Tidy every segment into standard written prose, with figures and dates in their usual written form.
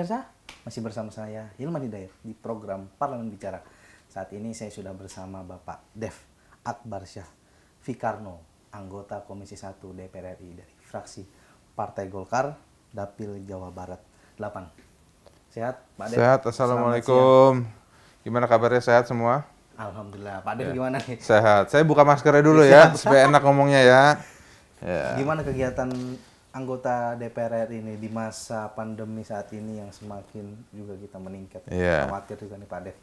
pemirsa, masih bersama saya Hilman Hidayat di program Parlemen Bicara. Saat ini saya sudah bersama Bapak Dev Akbarsyah Fikarno, anggota Komisi 1 DPR RI dari fraksi Partai Golkar, Dapil Jawa Barat 8. Sehat, Pak Dev? Sehat, Assalamualaikum. Gimana kabarnya, sehat semua? Alhamdulillah. Pak Dev gimana nih? Sehat. Saya buka maskernya dulu ya, supaya enak ngomongnya ya. Gimana kegiatan anggota DPR RI ini di masa pandemi saat ini yang semakin juga kita meningkat? Khawatir juga nih Pak Dev.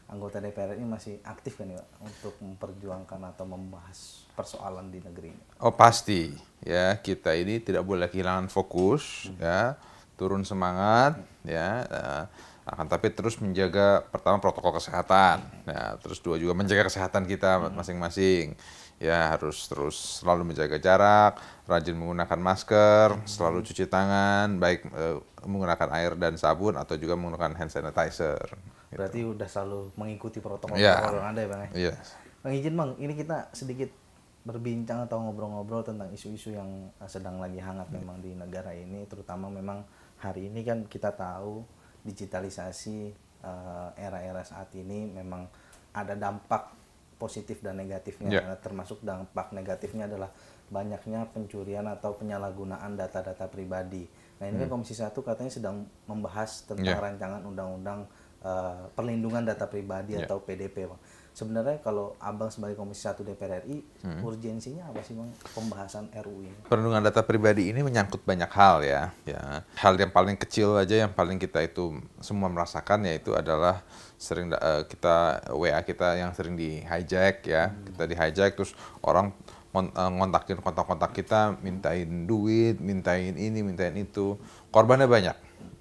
Anggota DPR ini masih aktif kan ya untuk memperjuangkan atau membahas persoalan di negeri ini? Oh pasti ya, kita ini tidak boleh kehilangan fokus ya, turun semangat ya, akan tapi terus menjaga pertama protokol kesehatan ya, terus dua juga menjaga kesehatan kita masing-masing ya, harus terus selalu menjaga jarak, rajin menggunakan masker, selalu cuci tangan, baik menggunakan air dan sabun atau juga menggunakan hand sanitizer. Berarti udah selalu mengikuti protokol yang ada ya Bang? Iya. Bang izin Bang, ini kita sedikit berbincang atau ngobrol-ngobrol tentang isu-isu yang sedang lagi hangat memang di negara ini, terutama memang hari ini kan kita tahu digitalisasi era-era saat ini memang ada dampak positif dan negatifnya. Termasuk dampak negatifnya adalah banyaknya pencurian atau penyalahgunaan data-data pribadi. Nah ini kan Komisi 1 katanya sedang membahas tentang rancangan undang-undang perlindungan data pribadi atau PDP, Bang. Sebenarnya kalau Abang sebagai Komisi 1 DPR RI, urgensinya apa sih Bang pembahasan RUU ini? Perlindungan data pribadi ini menyangkut banyak hal ya. Hal yang paling kecil aja yang paling kita itu semua merasakan, yaitu adalah sering kita WA kita yang sering di hijack ya. Kita di hijack terus orang ngontakin kontak-kontak kita, mintain duit, mintain ini, mintain itu. Korbannya banyak.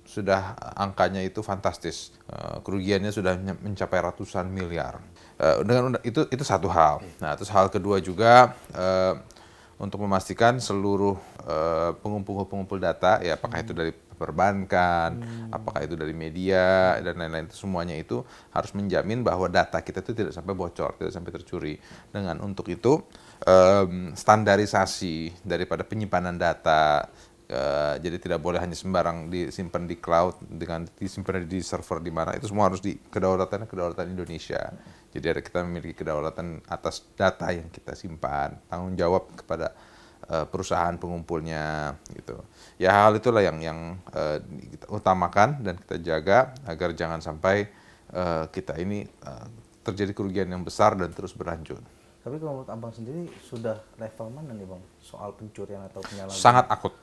Sudah angkanya itu fantastis. Kerugiannya sudah mencapai ratusan miliar. Dengan itu satu hal. Nah, terus hal kedua juga untuk memastikan seluruh pengumpul data, ya apakah itu dari perbankan, apakah itu dari media dan lain-lain, itu semuanya itu harus menjamin bahwa data kita itu tidak sampai bocor, tidak sampai tercuri. Dengan untuk itu standarisasi daripada penyimpanan data, jadi tidak boleh hanya sembarang disimpan di cloud, dengan disimpan di server di mana, itu semua harus di kedaulatan Indonesia. Jadi kita memiliki kedaulatan atas data yang kita simpan, tanggung jawab kepada perusahaan pengumpulnya gitu. Ya hal itulah yang kita utamakan dan kita jaga agar jangan sampai kita ini terjadi kerugian yang besar dan terus berlanjut. Tapi kalau menurut Abang sendiri sudah level mana nih Bang soal pencurian atau penyalahgunaan? Sangat akut.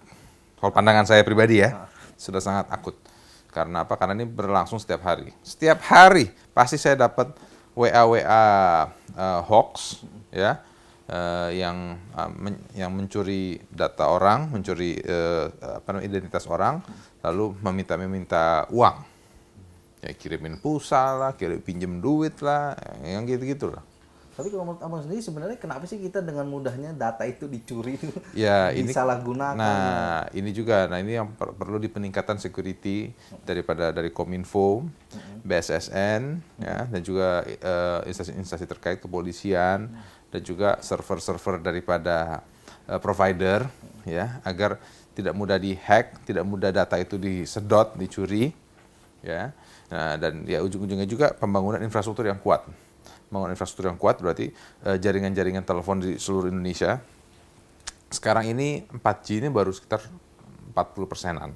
Kalau pandangan saya pribadi ya, sudah sangat akut. Karena apa? Karena ini berlangsung setiap hari. Setiap hari pasti saya dapat WA hoax ya, yang mencuri data orang, mencuri identitas orang, lalu meminta uang. Ya kirimin pulsa lah, pinjem duit lah, yang gitu-gitulah. Tapi kalau menurut Abang sendiri sebenarnya kenapa sih kita dengan mudahnya data itu dicuri, ya, disalahgunakan? Nah, ini juga, ini yang perlu di peningkatan security dari Kominfo, BSSN, ya, dan juga instansi-instansi terkait kepolisian, dan juga server-server daripada provider, ya, agar tidak mudah dihack, tidak mudah data itu disedot, dicuri, ya. Nah, dan ya ujung-ujungnya juga pembangunan infrastruktur yang kuat. Membangun infrastruktur yang kuat berarti jaringan-jaringan telepon di seluruh Indonesia. Sekarang ini 4G ini baru sekitar 40%-an.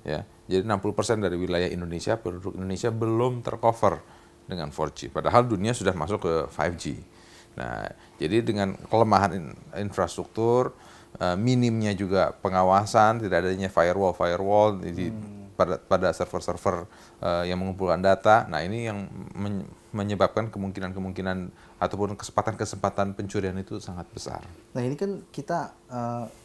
Ya. Jadi 60% dari wilayah Indonesia, penduduk Indonesia belum tercover dengan 4G. Padahal dunia sudah masuk ke 5G. Nah, jadi dengan kelemahan infrastruktur, minimnya juga pengawasan, tidak adanya firewall pada server-server yang mengumpulkan data. Nah, ini yang menyebabkan kemungkinan ataupun kesempatan pencurian itu sangat besar. Nah, ini kan kita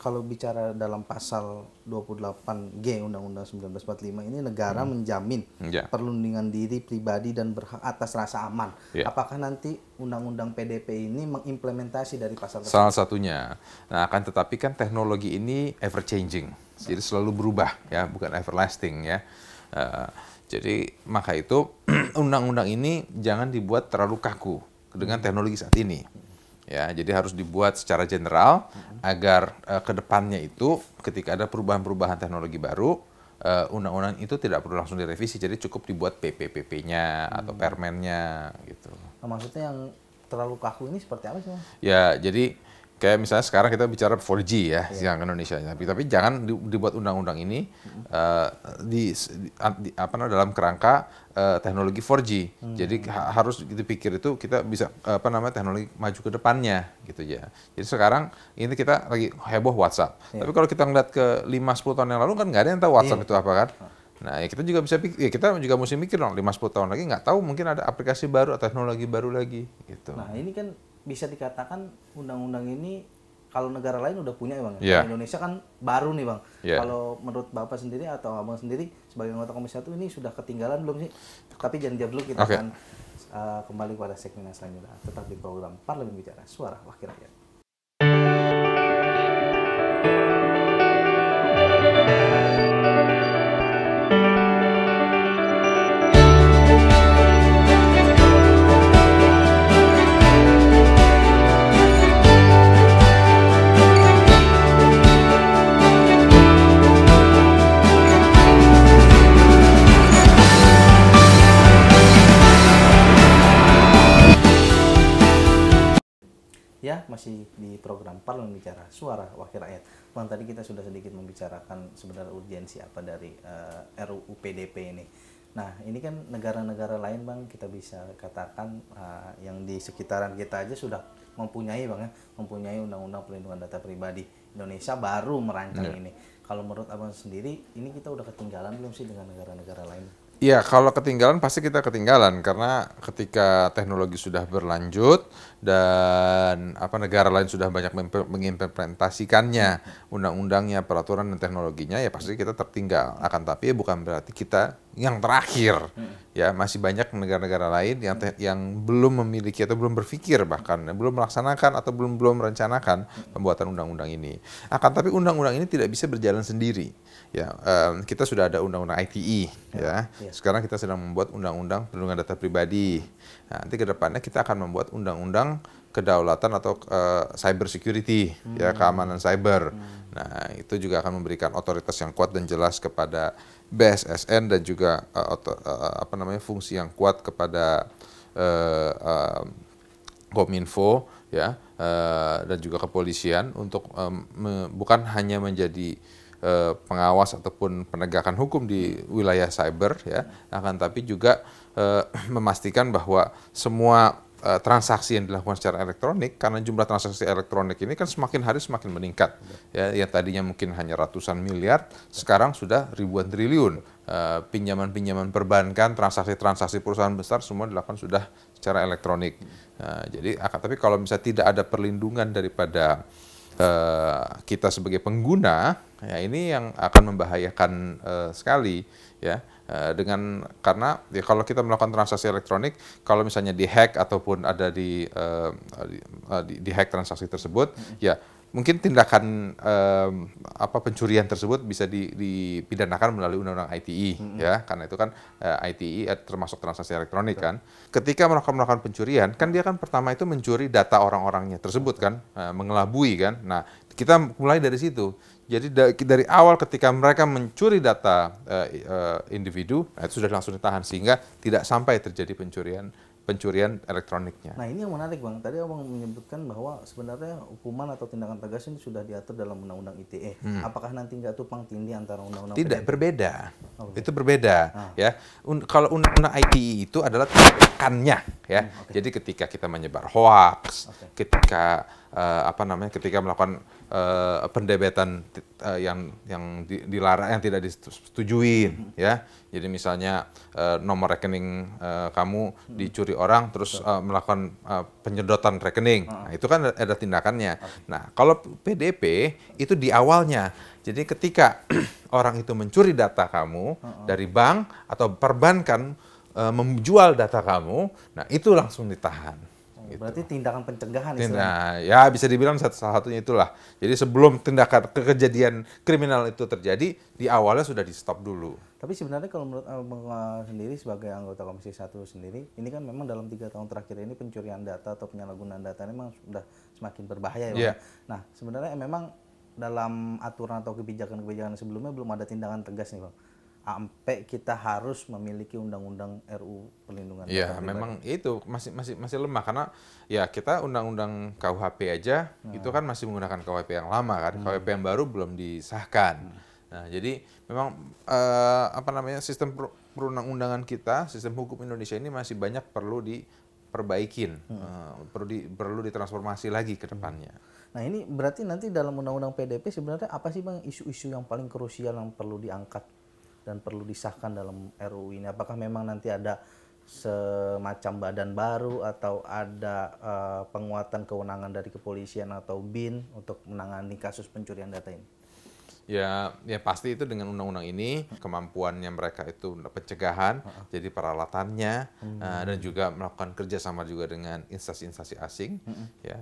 kalau bicara dalam pasal 28G Undang-Undang 1945 ini negara menjamin perlindungan diri pribadi dan berhak atas rasa aman. Apakah nanti Undang-Undang PDP ini mengimplementasi dari pasal tersebut? Salah satunya. Nah, akan tetapi kan teknologi ini ever changing. Jadi selalu berubah ya, bukan everlasting ya. Jadi maka itu undang-undang ini jangan dibuat terlalu kaku dengan teknologi saat ini. Ya, jadi harus dibuat secara general agar ke depannya itu ketika ada perubahan-perubahan teknologi baru, undang-undang itu tidak perlu langsung direvisi, jadi cukup dibuat PP-nya atau permennya gitu. Nah, maksudnya yang terlalu kaku ini seperti apa sih, Bang? Ya, jadi kayak misalnya sekarang kita bicara 4G ya, yang Indonesia. Tapi jangan dibuat undang-undang ini apa namanya, dalam kerangka teknologi 4G. Jadi harus dipikir itu kita bisa apa namanya, teknologi maju ke depannya gitu ya. Jadi sekarang ini kita lagi heboh WhatsApp. Tapi kalau kita ngeliat ke 5-10 tahun yang lalu kan nggak ada yang tahu WhatsApp itu apa kan. Nah, ya kita juga bisa pikir, ya kita juga mesti mikir dong 5-10 tahun lagi nggak tahu mungkin ada aplikasi baru atau teknologi baru lagi gitu. Nah, ini kan bisa dikatakan undang-undang ini kalau negara lain udah punya ya, Bang. Yeah. Kalau Indonesia kan baru nih, Bang. Yeah. Kalau menurut Bapak sendiri atau Abang sendiri sebagai anggota Komisi 1 ini sudah ketinggalan belum sih? Tapi jangan jawab dulu, kita akan kembali pada segmen yang selanjutnya. Tetap di program Parlemen Bicara, Suara Wakil Rakyat. Ya, masih di program Parlemen Bicara, Suara Wakil Rakyat. Bang, tadi kita sudah sedikit membicarakan sebenarnya urgensi apa dari RUU PDP ini. Nah, ini kan negara-negara lain, Bang, kita bisa katakan yang di sekitaran kita aja sudah mempunyai, Bang, ya, mempunyai undang-undang perlindungan data pribadi. Indonesia baru merancang ini. Kalau menurut Abang sendiri, ini kita udah ketinggalan belum sih dengan negara-negara lain? Iya, kalau ketinggalan pasti kita ketinggalan karena ketika teknologi sudah berlanjut dan apa negara lain sudah banyak mengimplementasikannya undang-undangnya, peraturan dan teknologinya, ya pasti kita tertinggal. Akan tapi bukan berarti kita yang terakhir. Ya, masih banyak negara-negara lain yang belum memiliki atau belum berpikir bahkan belum melaksanakan atau belum merencanakan pembuatan undang-undang ini. Akan tapi undang-undang ini tidak bisa berjalan sendiri. Ya, kita sudah ada undang-undang ITE, ya. Sekarang kita sedang membuat undang-undang perlindungan data pribadi. Nah, nanti ke depannya kita akan membuat undang-undang kedaulatan atau cyber security, ya, keamanan cyber. Nah, itu juga akan memberikan otoritas yang kuat dan jelas kepada BSSN dan juga apa namanya, fungsi yang kuat kepada Kominfo, ya, dan juga kepolisian untuk bukan hanya menjadi pengawas ataupun penegakan hukum di wilayah cyber, ya, akan tapi juga memastikan bahwa semua transaksi yang dilakukan secara elektronik, karena jumlah transaksi elektronik ini kan semakin hari semakin meningkat, ya, yang tadinya mungkin hanya ratusan miliar, sekarang sudah ribuan triliun. Pinjaman-pinjaman perbankan, transaksi-transaksi perusahaan besar semua dilakukan sudah secara elektronik. Jadi tapi kalau misalnya tidak ada perlindungan daripada kita sebagai pengguna, ya ini yang akan membahayakan sekali, ya, karena ya, kalau kita melakukan transaksi elektronik, kalau misalnya dihack ataupun ada di hack transaksi tersebut, ya mungkin tindakan pencurian tersebut bisa dipidanakan melalui undang-undang ITE, ya, karena itu kan ITE termasuk transaksi elektronik kan. Ketika melakukan pencurian, kan dia kan pertama itu mencuri data orang-orangnya tersebut kan, mengelabui kan. Nah, kita mulai dari situ. Jadi dari awal ketika mereka mencuri data individu, nah itu sudah langsung ditahan sehingga tidak sampai terjadi pencurian elektroniknya. Nah, ini yang menarik, Bang. Tadi Abang menyebutkan bahwa sebenarnya hukuman atau tindakan tegas ini sudah diatur dalam Undang-Undang ITE. Apakah nanti nggak tumpang tindih antara Undang-Undang Tidak, PDP? berbeda. Oh, itu berbeda, ya. Kalau Undang-Undang ITE itu adalah tindakannya, ya. Jadi ketika kita menyebar hoax, ketika ketika melakukan pendebetan yang dilarang, yang tidak disetujuin, ya. Jadi misalnya nomor rekening kamu dicuri orang, terus melakukan penyedotan rekening, nah itu kan ada tindakannya. Nah, kalau PDP itu di awalnya. Jadi ketika orang itu mencuri data kamu dari bank atau perbankan menjual data kamu, nah itu langsung ditahan. Gitu. Berarti tindakan pencegahan istilahnya. Nah, ya bisa dibilang salah satunya itulah. Jadi sebelum tindakan kejadian kriminal itu terjadi, di awalnya sudah di stop dulu. Tapi sebenarnya kalau menurut Abang sendiri sebagai anggota Komisi 1 sendiri, ini kan memang dalam 3 tahun terakhir ini pencurian data atau penyalahgunaan data ini memang sudah semakin berbahaya, ya, Bang. Yeah. Nah, sebenarnya memang dalam aturan atau kebijakan-kebijakan sebelumnya belum ada tindakan tegas nih, Bang. sampai kita harus memiliki undang-undang RU perlindungan Ya, data pribadi? memang itu masih lemah karena ya kita undang-undang KUHP aja itu kan masih menggunakan KUHP yang lama kan, KUHP yang baru belum disahkan. Nah, jadi memang apa namanya sistem perundang-undangan kita, sistem hukum Indonesia ini masih banyak perlu diperbaikin, perlu ditransformasi lagi ke depannya. Nah ini berarti nanti dalam undang-undang PDP sebenarnya apa sih Bang isu-isu yang paling krusial yang perlu diangkat dan perlu disahkan dalam RUU ini? Apakah memang nanti ada semacam badan baru atau ada penguatan kewenangan dari kepolisian atau BIN untuk menangani kasus pencurian data ini? Ya pasti itu dengan undang-undang ini kemampuannya mereka itu pencegahan, jadi peralatannya dan juga melakukan kerjasama juga dengan instansi-instansi asing, ya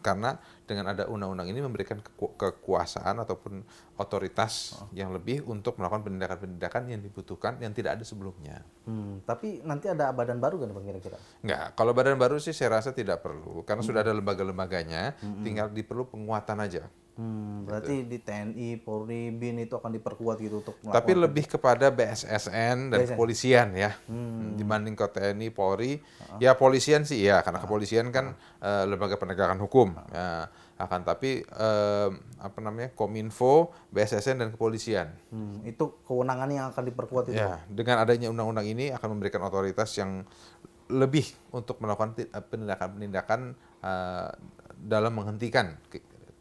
karena dengan ada undang-undang ini memberikan kekuasaan ataupun otoritas yang lebih untuk melakukan penindakan-penindakan yang dibutuhkan yang tidak ada sebelumnya. Tapi nanti ada badan baru kan Bang kira-kira? Enggak, kalau badan baru sih saya rasa tidak perlu karena sudah ada lembaga-lembaganya, tinggal diperlu penguatan aja. Berarti di TNI, Polri, BIN itu akan diperkuat gitu untuk melakukan. Tapi lebih kepada BSSN dan kepolisian ya, dibanding ke TNI, Polri. Ya polisian sih ya, karena kepolisian kan lembaga penegakan hukum. Ya, akan tapi apa namanya Kominfo, BSSN dan kepolisian. Itu kewenangan yang akan diperkuat itu. Ya, dengan adanya undang-undang ini akan memberikan otoritas yang lebih untuk melakukan penindakan-penindakan dalam menghentikan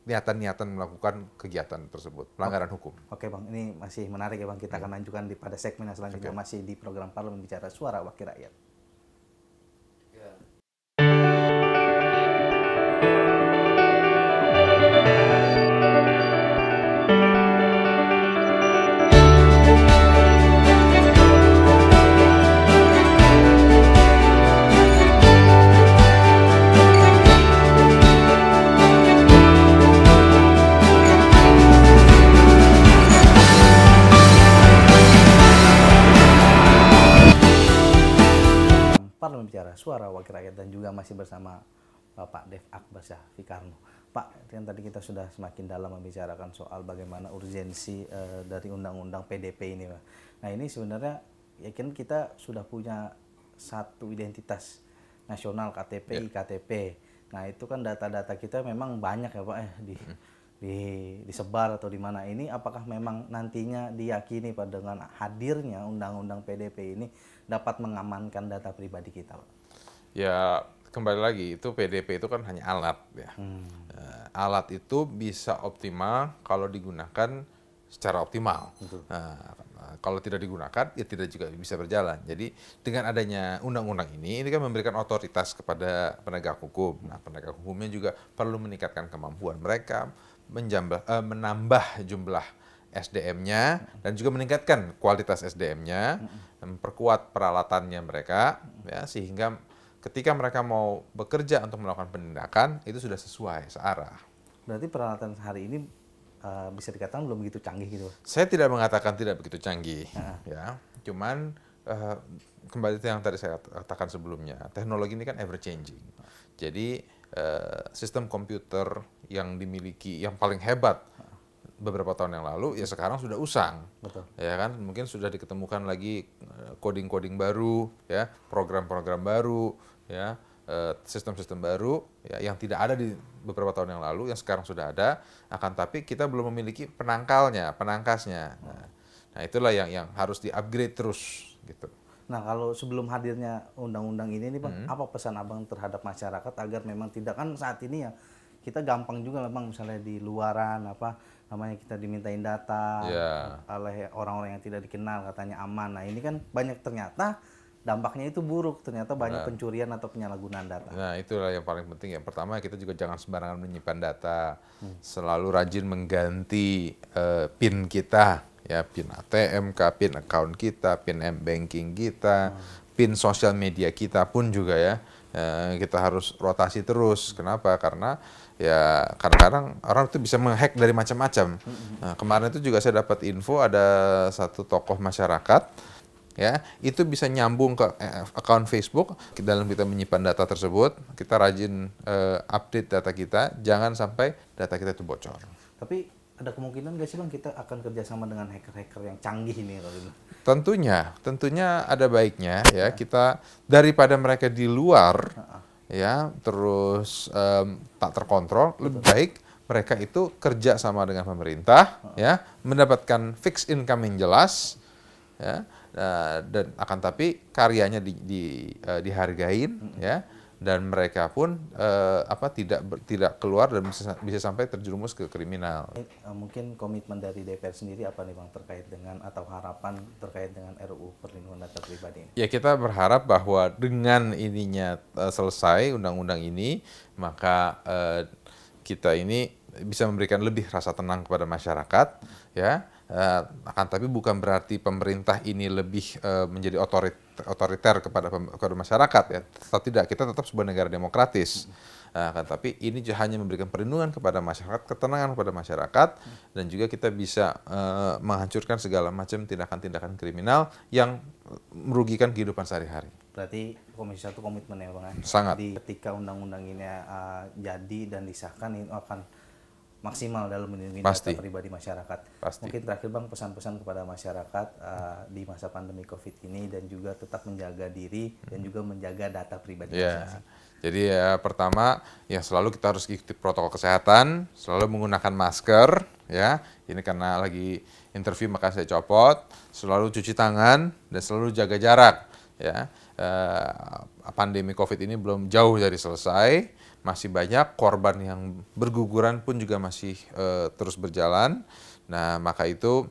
niatan-niatan melakukan kegiatan tersebut, pelanggaran hukum. Oke Bang, ini masih menarik ya Bang. Kita akan lanjutkan pada segmen yang selanjutnya masih di program Parlemen Bicara Suara Wakil Rakyat. Parlemen Bicara Suara Wakil Rakyat dan juga masih bersama Bapak Dev Akbar Syahfikarno. Pak, yang tadi kita sudah semakin dalam membicarakan soal bagaimana urgensi dari undang-undang PDP ini, Pak. Nah ini sebenarnya ya kan kita sudah punya satu identitas nasional KTP, IKTP. Nah itu kan data-data kita memang banyak ya Pak disebar atau di mana ini. Apakah memang nantinya diyakini Pak dengan hadirnya undang-undang PDP ini dapat mengamankan data pribadi kita, Pak? Ya kembali lagi itu PDP itu kan hanya alat ya. Alat itu bisa optimal kalau digunakan secara optimal. Kalau tidak digunakan ya tidak juga bisa berjalan. Jadi dengan adanya undang-undang ini kan memberikan otoritas kepada penegak hukum. Nah penegak hukumnya juga perlu meningkatkan kemampuan mereka, menambah jumlah SDM-nya dan juga meningkatkan kualitas SDM-nya, memperkuat peralatannya mereka, ya sehingga ketika mereka mau bekerja untuk melakukan penindakan itu sudah sesuai searah. Berarti peralatan hari ini bisa dikatakan belum begitu canggih gitu? Saya tidak mengatakan tidak begitu canggih, ya. Cuman kembali ke yang tadi saya katakan sebelumnya, teknologi ini kan ever changing. Jadi sistem komputer yang dimiliki yang paling hebat beberapa tahun yang lalu ya sekarang sudah usang. Betul. Ya kan mungkin sudah diketemukan lagi coding-coding baru ya, program-program baru ya, sistem-sistem baru ya yang tidak ada di beberapa tahun yang lalu yang sekarang sudah ada, akan tapi kita belum memiliki penangkasnya. Nah, itulah yang harus di-upgrade terus gitu. Nah, kalau sebelum hadirnya undang-undang ini nih Bang, apa pesan Abang terhadap masyarakat agar memang tidak kan saat ini ya kita gampang juga lah Bang misalnya di luaran kita dimintain data oleh orang-orang yang tidak dikenal katanya aman. Nah, ini kan banyak ternyata dampaknya itu buruk, ternyata banyak pencurian atau penyalahgunaan data. Nah, itulah yang paling penting. Yang pertama kita juga jangan sembarangan menyimpan data. Selalu rajin mengganti PIN kita, ya PIN ATM, PIN account kita, PIN M-banking kita, PIN sosial media kita pun juga ya. Kita harus rotasi terus. Kenapa? Karena ya kadang-kadang orang itu bisa menghack dari macam-macam. Nah, kemarin itu juga saya dapat info ada satu tokoh masyarakat ya itu bisa nyambung ke akun Facebook. Dalam kita menyimpan data tersebut kita rajin update data kita, jangan sampai data kita itu bocor. Tapi ada kemungkinan nggak sih Bang kita akan kerjasama dengan hacker-hacker yang canggih ini kalau dulu? Tentunya ada baiknya ya kita daripada mereka di luar ya terus tak terkontrol, lebih baik mereka itu kerja sama dengan pemerintah ya, mendapatkan fixed income yang jelas ya, dan akan tapi karyanya dihargain ya, dan mereka pun tidak keluar dan bisa sampai terjerumus ke kriminal. Mungkin komitmen dari DPR sendiri apa nih Bang terkait dengan atau harapan terkait dengan RUU perlindungan data pribadi ini? Ya kita berharap bahwa dengan ininya selesai undang-undang ini, maka kita ini bisa memberikan lebih rasa tenang kepada masyarakat ya. Akan tapi bukan berarti pemerintah ini lebih menjadi otoriter kepada masyarakat ya. Tetap tidak, kita tetap sebuah negara demokratis. Akan tapi ini hanya memberikan perlindungan kepada masyarakat, ketenangan kepada masyarakat, dan juga kita bisa menghancurkan segala macam tindakan-tindakan kriminal yang merugikan kehidupan sehari-hari. Berarti Komisi 1 komitmen ya Bang? Sangat. Jadi ketika undang-undang ini jadi dan disahkan, ini akan maksimal dalam melindungi data pribadi masyarakat. Pasti. Mungkin terakhir Bang, pesan-pesan kepada masyarakat di masa pandemi COVID ini dan juga tetap menjaga diri dan juga menjaga data pribadi masing-masing. Jadi pertama ya selalu kita harus ikuti protokol kesehatan, selalu menggunakan masker ya. Ini karena lagi interview maka saya copot, selalu cuci tangan dan selalu jaga jarak ya. Pandemi COVID ini belum jauh dari selesai. Masih banyak korban yang berguguran pun juga masih terus berjalan. Nah, maka itu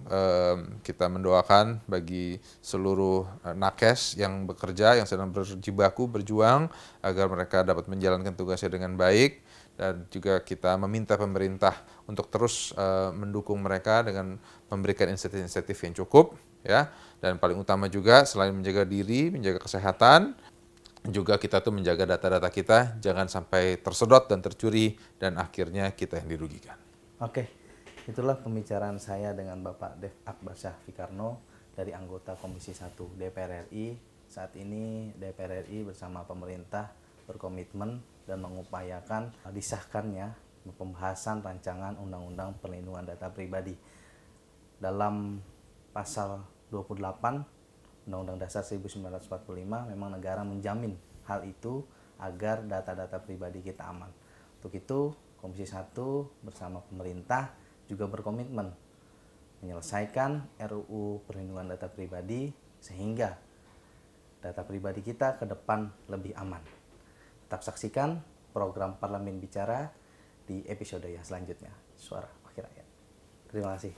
kita mendoakan bagi seluruh nakes yang bekerja, yang sedang berjibaku, berjuang, agar mereka dapat menjalankan tugasnya dengan baik. Dan juga kita meminta pemerintah untuk terus mendukung mereka dengan memberikan insentif-insentif yang cukup. Ya. Dan paling utama juga selain menjaga diri, menjaga kesehatan, juga kita tuh menjaga data-data kita jangan sampai tersedot dan tercuri dan akhirnya kita yang dirugikan. Oke, itulah pembicaraan saya dengan Bapak Dev Akbarsyah Fikarno dari anggota Komisi 1 DPR RI. Saat ini DPR RI bersama pemerintah berkomitmen dan mengupayakan disahkannya pembahasan rancangan Undang-Undang Perlindungan Data Pribadi. Dalam pasal 28 Undang-Undang Dasar 1945 memang negara menjamin hal itu agar data-data pribadi kita aman. Untuk itu, Komisi 1 bersama pemerintah juga berkomitmen menyelesaikan RUU Perlindungan Data Pribadi sehingga data pribadi kita ke depan lebih aman. Tetap saksikan program Parlemen Bicara di episode yang selanjutnya. Suara Wakil Rakyat. Terima kasih.